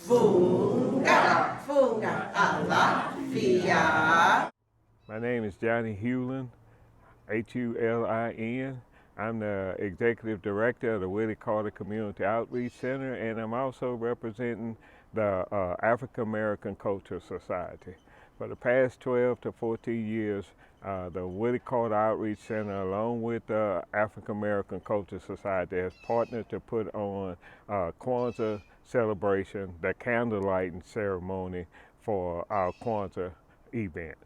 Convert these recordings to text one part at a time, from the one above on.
Funga, funga, alafia. My name is Johnny Hewlin, Hulin. I'm the Executive Director of the Willie Carter Community Outreach Center, and I'm also representing the African American Cultural Society. For the past 12 to 14 years, the Willie Carter Outreach Center, along with the African American Cultural Society, has partnered to put on Kwanzaa celebration, the candlelighting ceremony for our Kwanzaa event.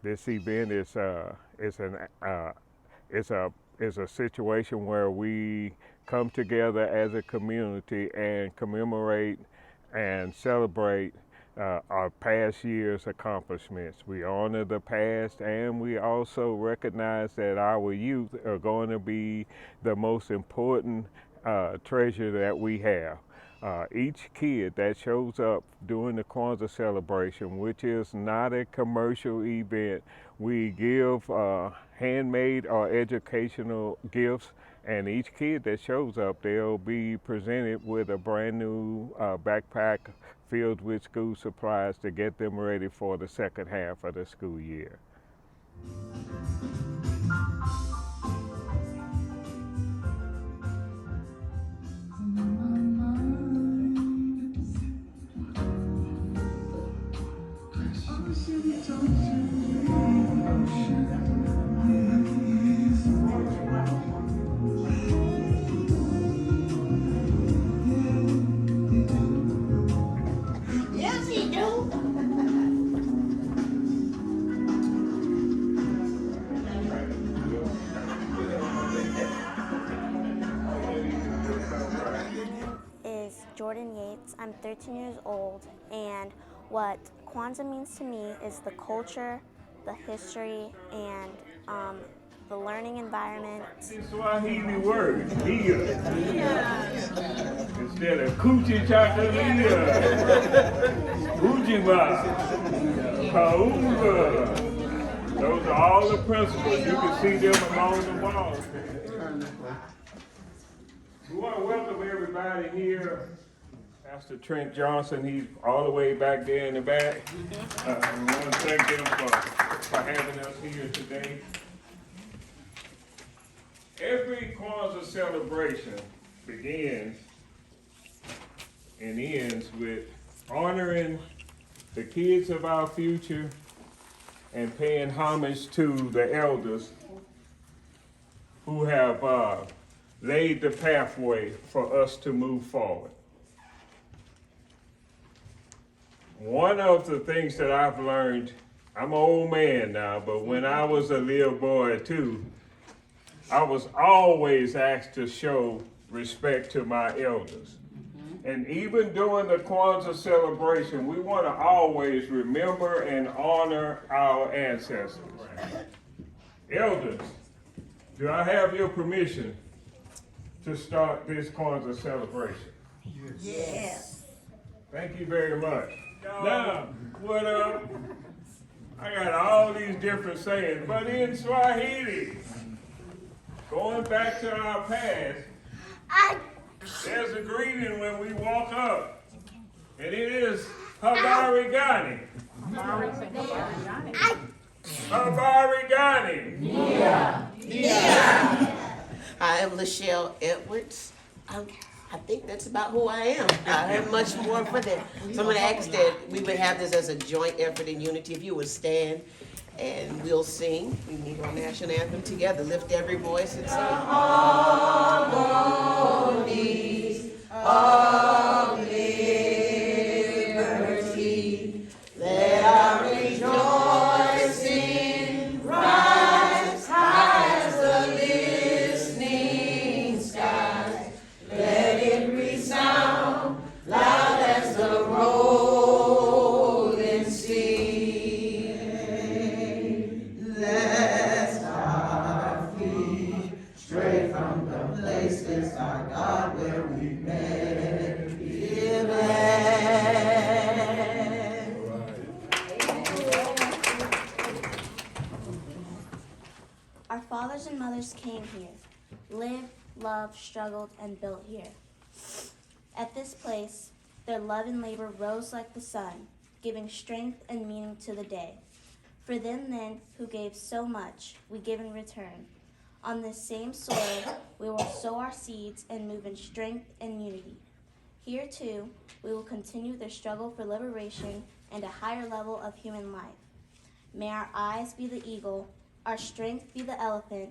This event is a situation where we come together as a community and commemorate and celebrate our past year's accomplishments. We honor the past, and we also recognize that our youth are going to be the most important treasure that we have. Each kid that shows up during the Kwanzaa celebration, which is not a commercial event, we give handmade or educational gifts, and each kid that shows up, they'll be presented with a brand new backpack filled with school supplies to get them ready for the second half of the school year. Yes, he do. Is Jordan Yates. I'm 13 years old, and what Kwanzaa means to me is the culture, the history, and the learning environment. Swahili word, dia. Instead of coochie chakalia, ujiba, kaunga. Those are all the principles. You can see them along the walls. We want to welcome everybody here. Pastor Trent Johnson, he's all the way back there in the back. We want to thank them for having us here today. Every Kwanzaa celebration begins and ends with honoring the kids of our future and paying homage to the elders who have laid the pathway for us to move forward. One of the things that I've learned, I'm an old man now, but when I was a little boy too, I was always asked to show respect to my elders. And even during the Kwanzaa celebration, we want to always remember and honor our ancestors. Elders, do I have your permission to start this Kwanzaa celebration? Yes. Thank you very much. Now, what I got all these different sayings, but in Swahili, going back to our past, there's a greeting when we walk up, and it is Habari Gani. Habari Gani. Yeah. I am Lachelle Edwards. I think that's about who I am. I have much more for that. So I'm going to ask that we would have this as a joint effort in unity. If you would stand and we'll sing. We need our national anthem together. Lift every voice and sing. Harmonies of liberty, let our rejoicing rise high as the listening skies. Let it resound loud as the rolling sea. Lest our feet stray from the places, our God, where we met. Our fathers and mothers came here, lived, loved, struggled, and built here. At this place, Their love and labor rose like the sun, giving strength and meaning to the day. For them then who gave so much, we give in return. On this same soil, we will sow our seeds and move in strength and unity. Here, too, we will continue the struggle for liberation and a higher level of human life. May our eyes be the eagle, our strength be the elephant,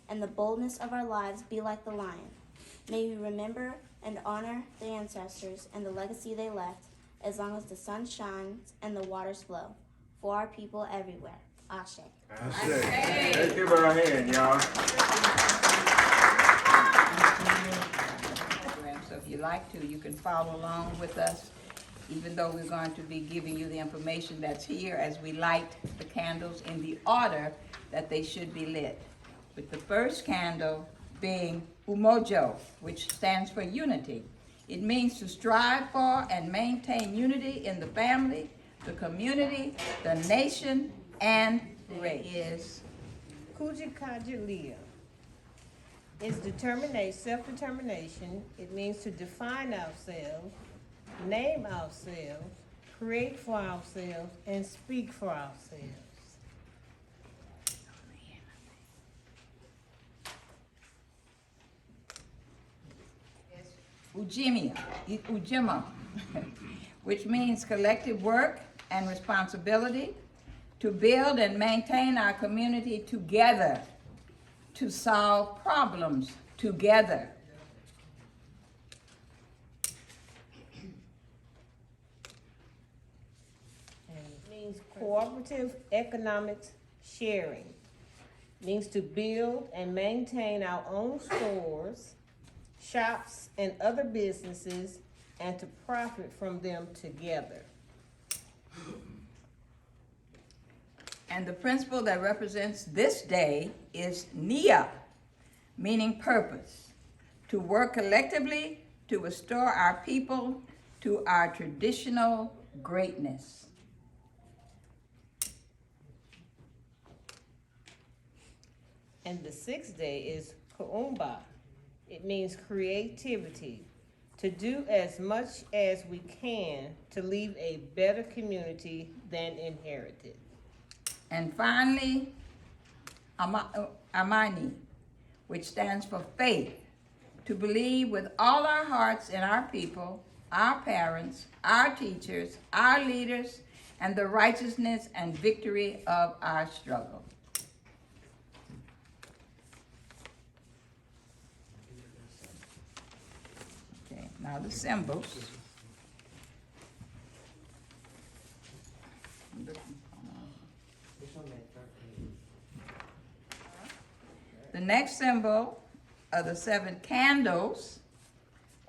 and the boldness of our lives be like the lion. May we remember and honor the ancestors and the legacy they left as long as the sun shines and the waters flow for our people everywhere. Ashe. Ashe. Let's give her a hand, y'all. So if you like to, you can follow along with us, even though we're going to be giving you the information that's here as we light the candles in the order that they should be lit. With the first candle being umojo, which stands for unity. It means to strive for and maintain unity in the family, the community, the nation, and race. Is Kujikajilia is self-determination. It means to define ourselves, name ourselves, create for ourselves, and speak for ourselves. Ujima, which means collective work and responsibility to build and maintain our community together, to solve problems together. And it means cooperative economics sharing. It means to build and maintain our own stores, shops, and other businesses, and to profit from them together. And the principle that represents this day is Nia, meaning purpose, to work collectively to restore our people to our traditional greatness. And the sixth day is Kuumba. It means creativity, to do as much as we can to leave a better community than inherited. And finally, Amani, which stands for faith, to believe with all our hearts in our people, our parents, our teachers, our leaders, and the righteousness and victory of our struggle. Okay, now the symbols. The next symbol of the 7 candles,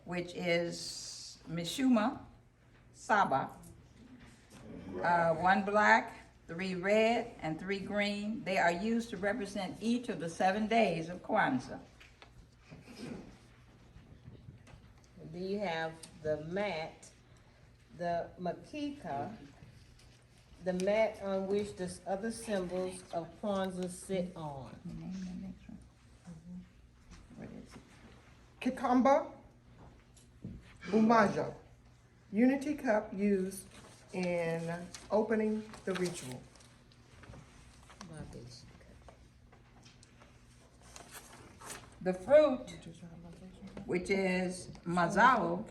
which is Mishuma Saba, 1 black, 3 red, and 3 green. They are used to represent each of the 7 days of Kwanzaa. And then you have the mat, the makika, the mat on which the other symbols of Kwanzaa sit on. What is it? Kikamba Umaja, unity cup used in opening the ritual. The fruit, which is mazao,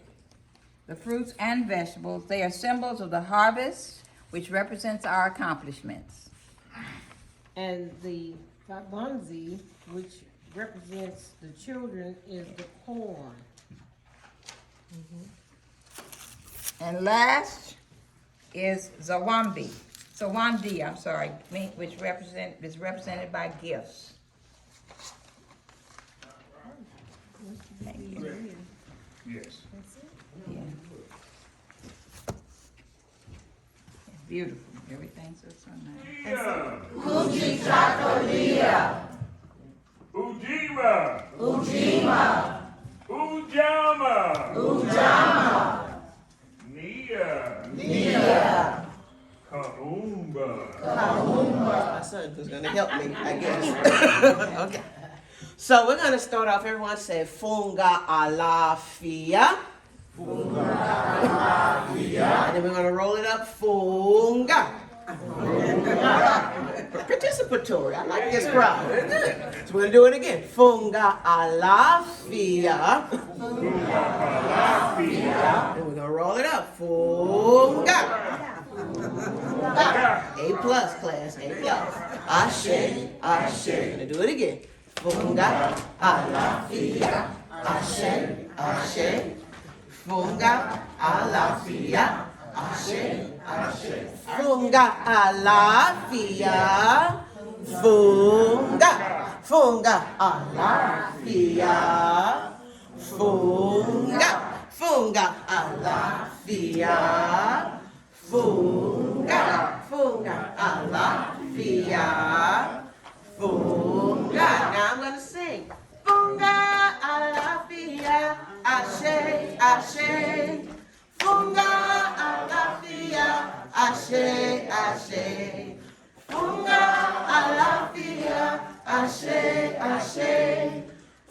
the fruits and vegetables, they are symbols of the harvest, which represents our accomplishments. And the Kabanzi, which represents the children, is the corn. And last is Zawandi, which is represented by gifts. Thank you. Yes. Yeah. Beautiful. Everything's so nice. Ujima. Ujama. Nia. Kaumba. My son who's gonna help me, I guess. Okay. So we're gonna start off, everyone say Funga Alafia. And then we're gonna roll it up. Funga. Participatory. I like this crowd. Very good. So we're gonna do it again. Funga alafia. And we're gonna roll it up. Funga. A plus class, A plus. Ashe, ashe. Gonna do it again. Funga alafia. Ashe, ashe. Funga alafia. Ashe, ashe. Funga alafia. Funga. Funga alafia. Funga. Funga alafia. Funga. Funga alafia. Funga. Now I'm gonna sing. Funga alafia. Ashe, ashe. Funga alafia. Ashe, ashe. Funga alafia. Ashe, ashe.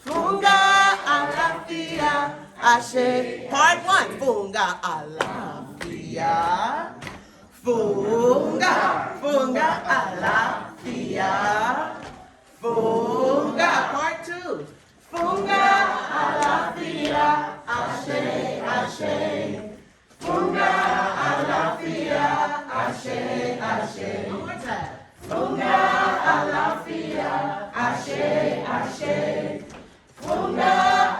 Funga alafia. Ashe. Part one. Funga alafia. Funga. Funga alafia. Funga. Part two. Funga alafia. Ashe, ashe. Funga alafia. Ashe, ashe. One more time. Funga alafia. Ashe, ashe. Funga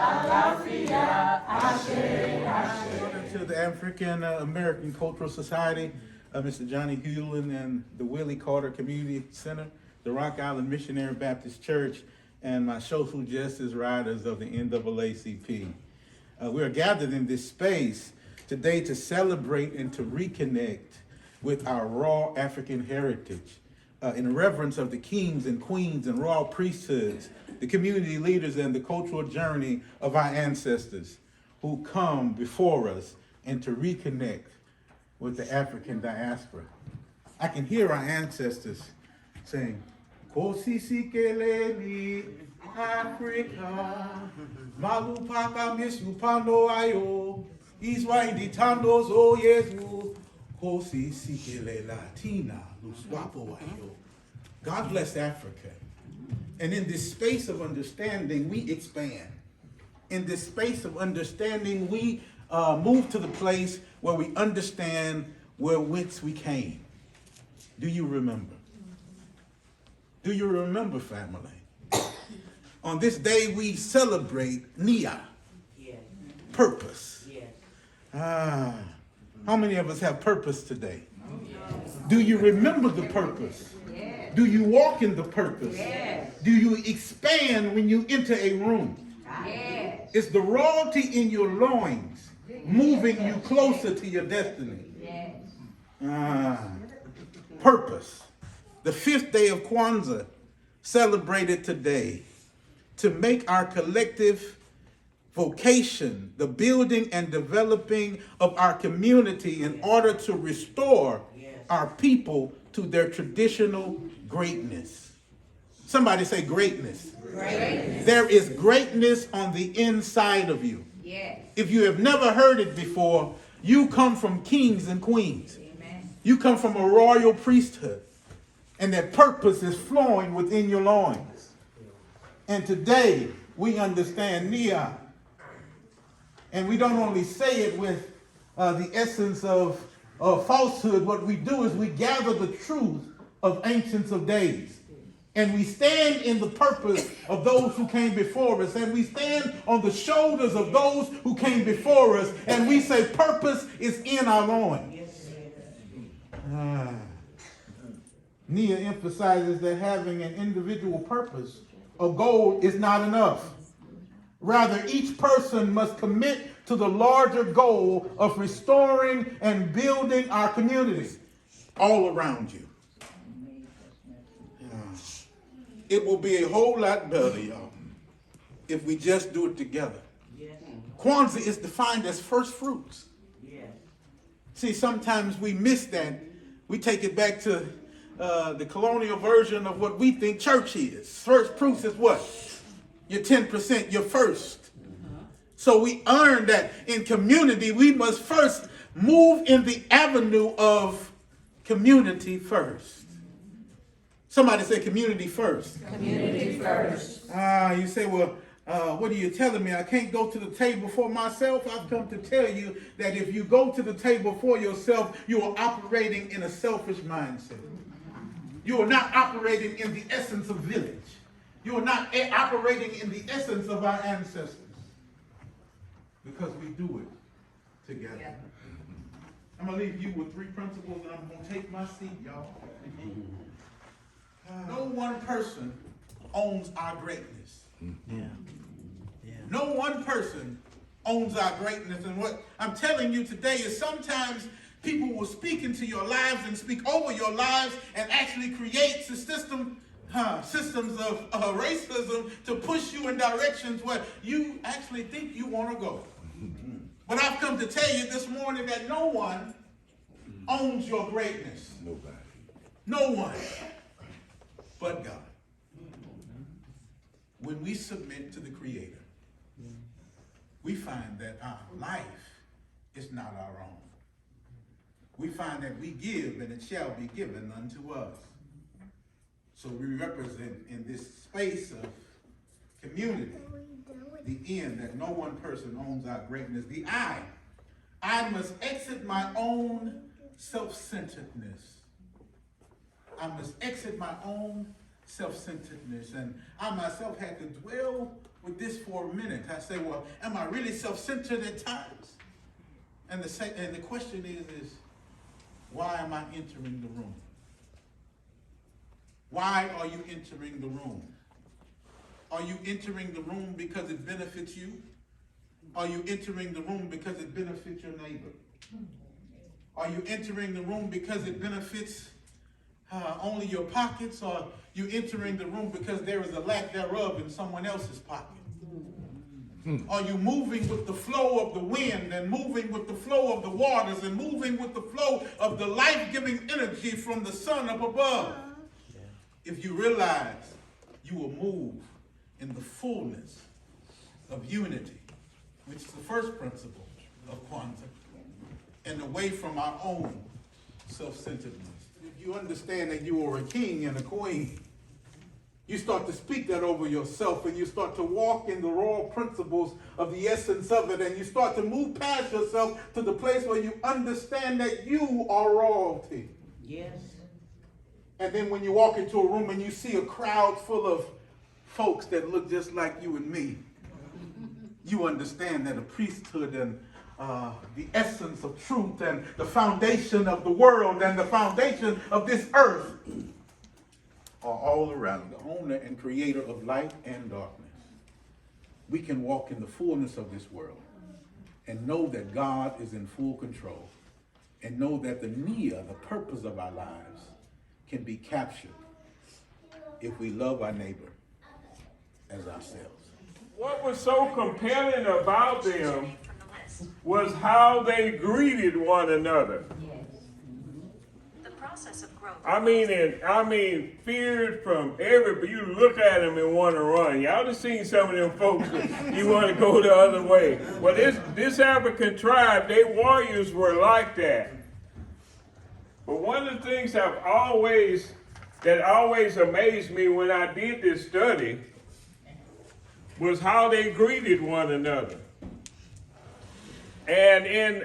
alafia. Ashe, ashe. To the African American Cultural Society, Mr. Johnny Hewlin and the Willie Carter Community Center, the Rock Island Missionary Baptist Church, and my social justice riders of the NAACP. We are gathered in this space today to celebrate and to reconnect with our raw African heritage in reverence of the kings and queens and royal priesthoods, the community leaders and the cultural journey of our ancestors who come before us, and to reconnect with the African diaspora. I can hear our ancestors saying, Kosisikeleni Africa, Malupaka Misupano Ayo, Iswaidi Tandos O Yesu, Kosisikele Latina, Luswapo Ayo. God bless Africa. And in this space of understanding, we expand. In this space of understanding, we move to the place where we understand whence we came. Do you remember? Do you remember, family? On this day, we celebrate Nia, purpose. How many of us have purpose today? Do you remember the purpose? Do you walk in the purpose? Do you expand when you enter a room? It's the royalty in your loins moving you closer to your destiny. Purpose. The 5th day of Kwanzaa, celebrated today to make our collective vocation the building and developing of our community in order to restore our people to their traditional greatness. Somebody say greatness. Greatness. There is greatness on the inside of you. Yes. If you have never heard it before, you come from kings and queens. Amen. You come from a royal priesthood. And that purpose is flowing within your loins. And today, we understand Nia. And we don't only say it with the essence of falsehood. What we do is we gather the truth of ancients of days. And we stand in the purpose of those who came before us. And we stand on the shoulders of those who came before us. And we say purpose is in our loins. Nia emphasizes that having an individual purpose, a goal, is not enough. Rather, each person must commit to the larger goal of restoring and building our community all around you. It will be a whole lot better, y'all, if we just do it together. Kwanzaa is defined as first fruits. See, sometimes we miss that. We take it back to the colonial version of what we think church is. First fruits is what? Your 10%, your first. So we learned that in community, we must first move in the avenue of community first. Somebody say community first. Community first. You say, well, what are you telling me? I can't go to the table for myself? I've come to tell you that if you go to the table for yourself, you are operating in a selfish mindset. You are not operating in the essence of village. You are not operating in the essence of our ancestors. Because we do it together. Yeah. I'm going to leave you with 3 principles, and I'm going to take my seat, y'all. No one person owns our greatness. No one person owns our greatness. And what I'm telling you today is sometimes people will speak into your lives and speak over your lives and actually create systems of racism to push you in directions where you actually think you want to go. But I've come to tell you this morning that no one owns your greatness. Nobody. No one but God. When we submit to the Creator, we find that our life is not our own. We find that we give and it shall be given unto us. So we represent in this space of community the end that no one person owns our greatness. The I must exit my own self-centeredness. I must exit my own self-centeredness. And I myself had to dwell with this for a minute. I say, well, am I really self-centered at times? And the question is why am I entering the room? Why are you entering the room? Are you entering the room because it benefits you? Are you entering the room because it benefits your neighbor? Are you entering the room because it benefits only your pockets? Or are you entering the room because there is a lack thereof in someone else's pocket? Are you moving with the flow of the wind and moving with the flow of the waters and moving with the flow of the life-giving energy from the sun up above? If you realize you will move in the fullness of unity, which is the first principle of Kwanzaa, and away from our own self-centeredness. If you understand that you are a king and a queen, you start to speak that over yourself and you start to walk in the royal principles of the essence of it, and you start to move past yourself to the place where you understand that you are royalty. Yes. And then when you walk into a room and you see a crowd full of folks that look just like you and me, you understand that a priesthood and the essence of truth and the foundation of the world and the foundation of this earth are all around, the owner and creator of light and darkness. We can walk in the fullness of this world and know that God is in full control, and know that the nia, the purpose of our lives, can be captured if we love our neighbor as ourselves. What was so compelling about them was how they greeted one another. The process of growth. I mean, feared from everybody. You look at them and want to run. Y'all have seen some of them folks that you want to go the other way. Well, this African tribe, their warriors were like that. But one of the things that always amazed me when I did this study was how they greeted one another. And in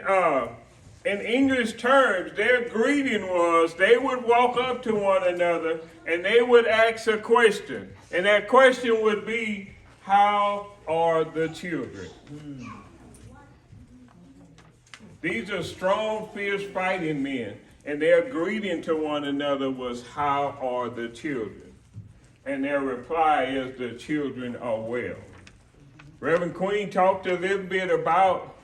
English terms, their greeting was they would walk up to one another and they would ask a question. And that question would be, how are the children? These are strong, fierce fighting men. And their greeting to one another was, how are the children? And their reply is, the children are well. Reverend Queen talked a little bit about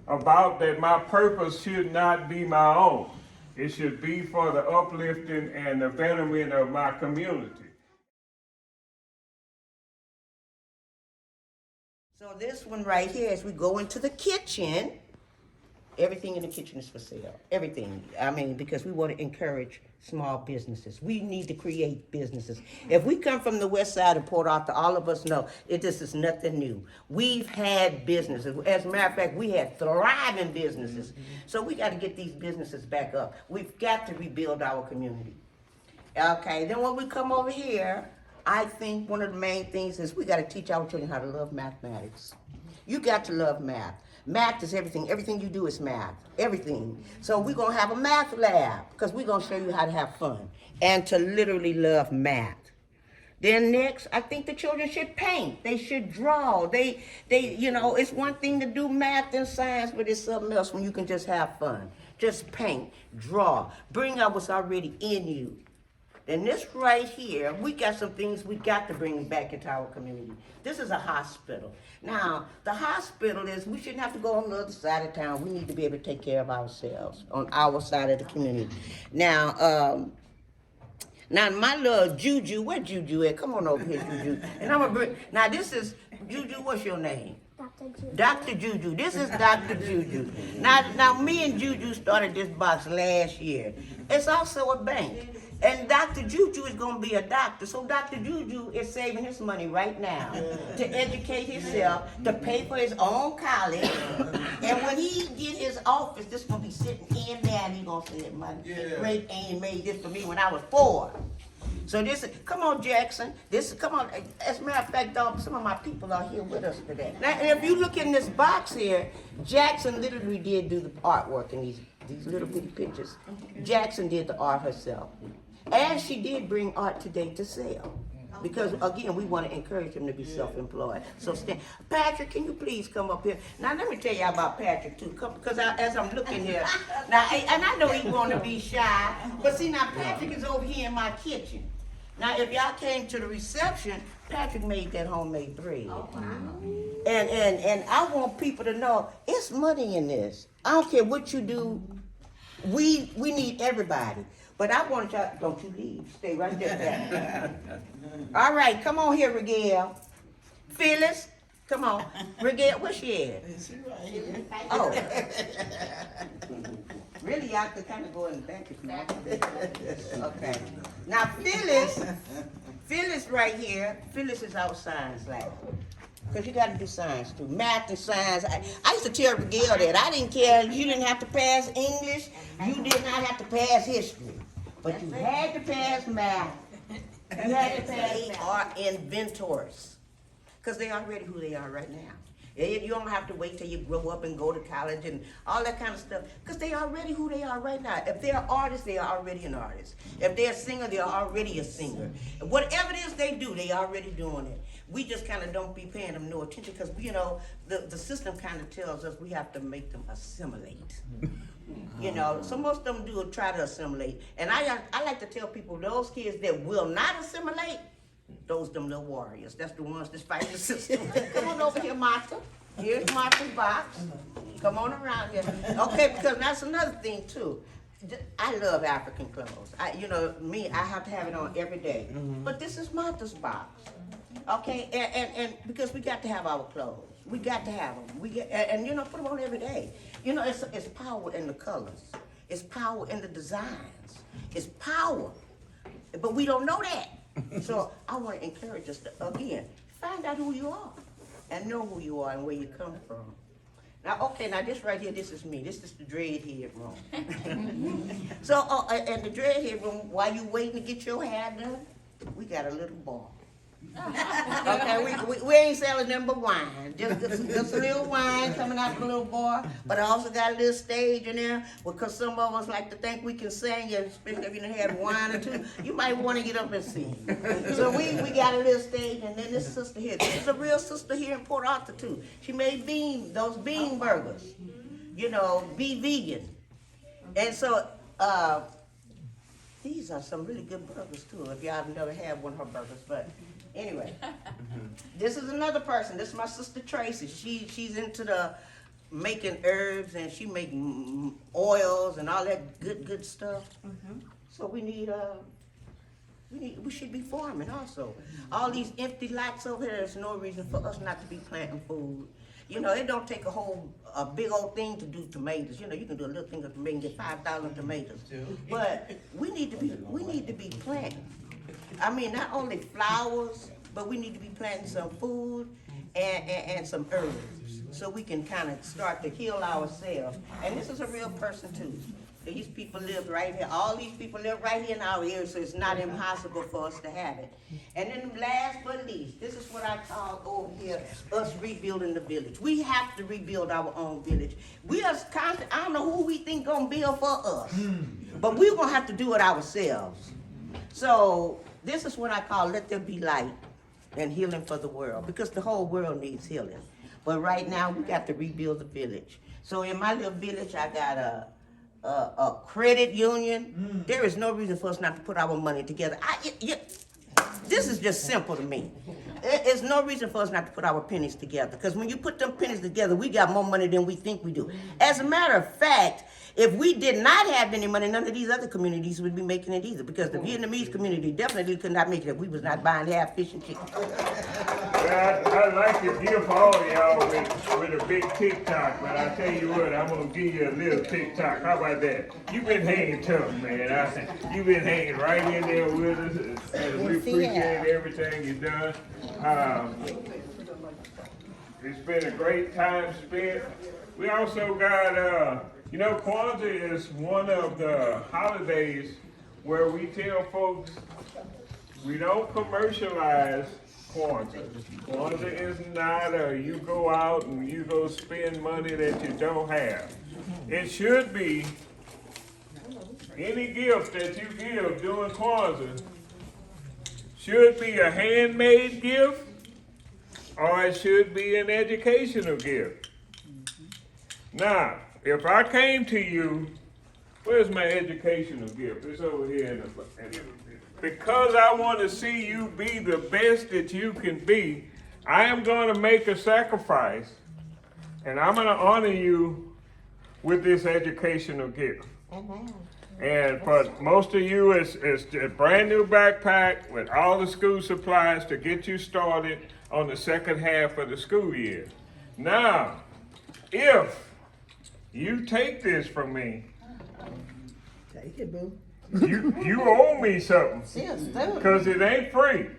that my purpose should not be my own. It should be for the uplifting and the betterment of my community. So this one right here, as we go into the kitchen, everything in the kitchen is for sale. Everything. I mean, because we want to encourage small businesses. We need to create businesses. If we come from the west side of Port Arthur, all of us know this is nothing new. We've had businesses. As a matter of fact, we had thriving businesses. So we got to get these businesses back up. We've got to rebuild our community. Okay, then when we come over here, I think one of the main things is we got to teach our children how to love mathematics. You got to love math. Math is everything. Everything you do is math. Everything. So we're going to have a math lab because we're going to show you how to have fun and to literally love math. Then next, I think the children should paint. They should draw. They, it's one thing to do math and science, but it's something else when you can just have fun. Just paint, draw, bring out what's already in you. And this right here, we got some things we got to bring back into our community. This is a hospital. Now, the hospital is, we shouldn't have to go on the other side of town. We need to be able to take care of ourselves on our side of the community. Now, my little Juju, where Juju at? Come on over here, Juju. And I'm gonna bring, now this is, Juju, what's your name? Dr. Judy. Dr. Juju. This is Dr. Juju. Now, me and Juju started this box last year. It's also a bank. And Dr. Juju is going to be a doctor. So Dr. Juju is saving his money right now to educate himself, to pay for his own college. And when he get his office, this going to be sitting in there and he's going to say, my great aunt made this for me when I was 4. So this is, come on, Jackson. Come on. As a matter of fact, dog, some of my people are here with us today. Now, if you look in this box here, Jackson literally did do the artwork in these little bitty pictures. Jackson did the art herself. And she did bring art today to sell. Because, again, we want to encourage him to be self-employed. So, Patrick, can you please come up here? Now, let me tell you about Patrick, too. Because as I'm looking here, now, and I know he want to be shy, but see, now, Patrick is over here in my kitchen. Now, if y'all came to the reception, Patrick made that homemade bread. Oh, wow. And I want people to know, it's money in this. I don't care what you do. We need everybody. But I want y'all, don't you leave. Stay right there. All right, come on here, Rigel. Phyllis, come on. Rigel, where's she at? Oh. Really, y'all could kind of go in the back if you want. Okay. Now, Phyllis right here, Phyllis is our science lab. Because you got to do science too. Math and science. I used to tell Rigel that. I didn't care. You didn't have to pass English. You did not have to pass history. But you had to pass math. You had to pass. They are inventors. Because they are already who they are right now. You don't have to wait till you grow up and go to college and all that kind of stuff. Because they are already who they are right now. If they're artists, they are already an artist. If they're a singer, they are already a singer. Whatever it is they do, they are already doing it. We just kind of don't be paying them no attention because, the system kind of tells us we have to make them assimilate. So most of them do try to assimilate. And I like to tell people, those kids that will not assimilate, those them little warriors. That's the ones that fight the system. Come on over here, Martha. Here's Martha's box. Come on around here. Okay, because that's another thing too. I love African clothes. I have to have it on every day. But this is Martha's box. Okay, and because we got to have our clothes. We got to have them. Put them on every day. It's power in the colors. It's power in the designs. It's power. But we don't know that. So I want to encourage us to, again, find out who you are and know who you are and where you come from. Now, this right here, this is me. This is the dreadhead room. So, and the dreadhead room, while you waiting to get your hair done, we got a little bar. Okay, we ain't selling them but wine. Just a little wine coming out of a little bar. But I also got a little stage in there because some of us like to think we can sing, and especially if you done had wine or two, you might want to get up and sing. So we got a little stage, and then this sister here. This is a real sister here in Port Arthur too. She made those bean burgers. Be vegan. And so these are some really good burgers too. If y'all have never had one of her burgers, but. Anyway, this is another person. This is my sister Tracy. She's into the making herbs and she make oils and all that good stuff. So we should be farming also. All these empty lots over here, there's no reason for us not to be planting food. You know, it don't take a big old thing to do tomatoes. You know, you can do a little thing of tomatoes and get 5,000 tomatoes. But we need to be planting. I mean, not only flowers, but we need to be planting some food and some herbs, so we can kind of start to heal ourselves. And this is a real person too. These people live right here. All these people live right here in our area, so it's not impossible for us to have it. And then last but least, this is what I call over here, us rebuilding the village. We have to rebuild our own village. We are constant, I don't know who we think gonna build for us, but we're gonna have to do it ourselves. So this is what I call let there be light and healing for the world, because the whole world needs healing. But right now, we got to rebuild the village. So in my little village, I got a credit union. There is no reason for us not to put our money together. This is just simple to me. There's no reason for us not to put our pennies together, because when you put them pennies together, we got more money than we think we do. As a matter of fact, if we did not have any money, none of these other communities would be making it either, because the Vietnamese community definitely could not make it if we was not buying half fish and chicken. Well, I'd like to give all of y'all with a big TikTok, but I tell you what, I'm gonna give you a little TikTok. How about that? You've been hanging tough, man. You've been hanging right in there with us, and we appreciate everything you've done. It's been a great time spent. We also got, you know, Kwanzaa is one of the holidays where we tell folks we don't commercialize Kwanzaa. Kwanzaa is not you go out and you go spend money that you don't have. It should be any gift that you give during Kwanzaa should be a handmade gift, or it should be an educational gift. Now, if I came to you, where's my educational gift? It's over here in the because I want to see you be the best that you can be, I am going to make a sacrifice, and I'm going to honor you with this educational gift. And for most of you, it's a brand new backpack with all the school supplies to get you started on the second half of the school year. Now, if you take this from me, Take it, boo. you owe me something, because it ain't free.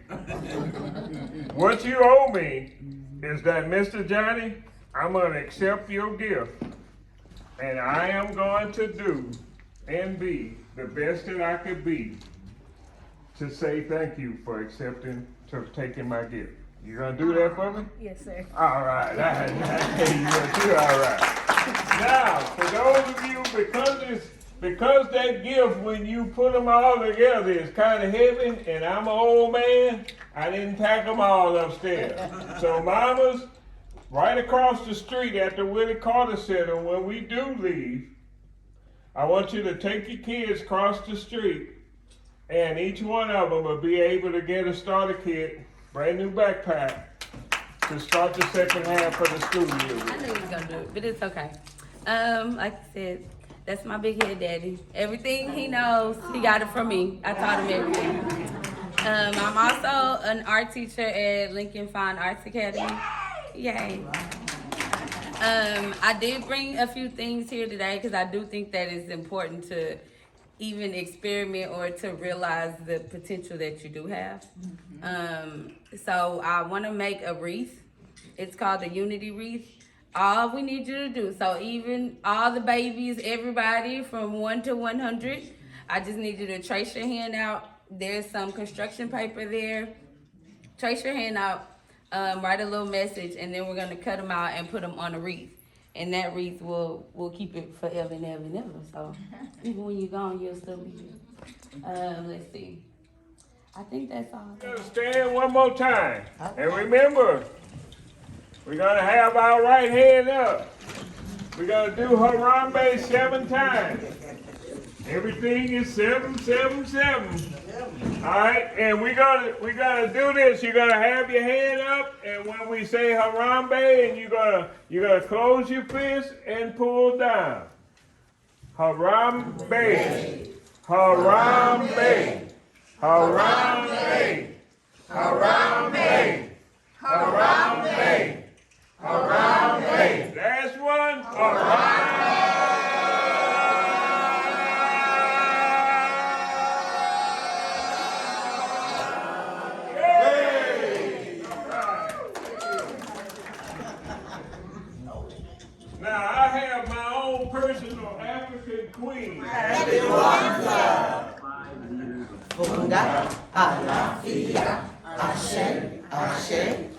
What you owe me is that, Mr. Johnny, I'm going to accept your gift, and I am going to do and be the best that I could be to say thank you for taking my gift. You gonna do that for me? Yes, sir. All right. You're all right. Now, for those of you, because that gift, when you put them all together, is kind of heavy, and I'm an old man, I didn't pack them all upstairs. So mamas, right across the street at the Willie Carter Center, when we do leave, I want you to take your kids across the street, and each one of them will be able to get a starter kit, brand new backpack, to start the second half of the school year. I knew he was gonna do it, but it's okay. Like I said, that's my big head daddy. Everything he knows, he got it from me. I taught him everything. I'm also an art teacher at Lincoln Fine Arts Academy. Yay. I did bring a few things here today because I do think that it's important to even experiment or to realize the potential that you do have. So I want to make a wreath. It's called the Unity Wreath. All we need you to do, so even all the babies, everybody from 1 to 100, I just need you to trace your hand out. There's some construction paper there. Trace your hand out. Write a little message, and then we're gonna cut them out and put them on a wreath, and that wreath will keep it forever and ever and ever. So even when you're gone, you'll still be here. Let's see. I think that's all. Stand one more time, and remember, we're gonna have our right hand up. We're gonna do Harambe 7 times. Everything is 7, 7, 7. All right, and we're gonna do this. You're gonna have your hand up, and when we say Harambe, and you're gonna close your fist and pull down. Harambe, Harambe, Harambe, Harambe, Harambe, Harambe. Last one. All right. Now I have my own personal African queen. Funga, Alafia, Ashe, Ashe,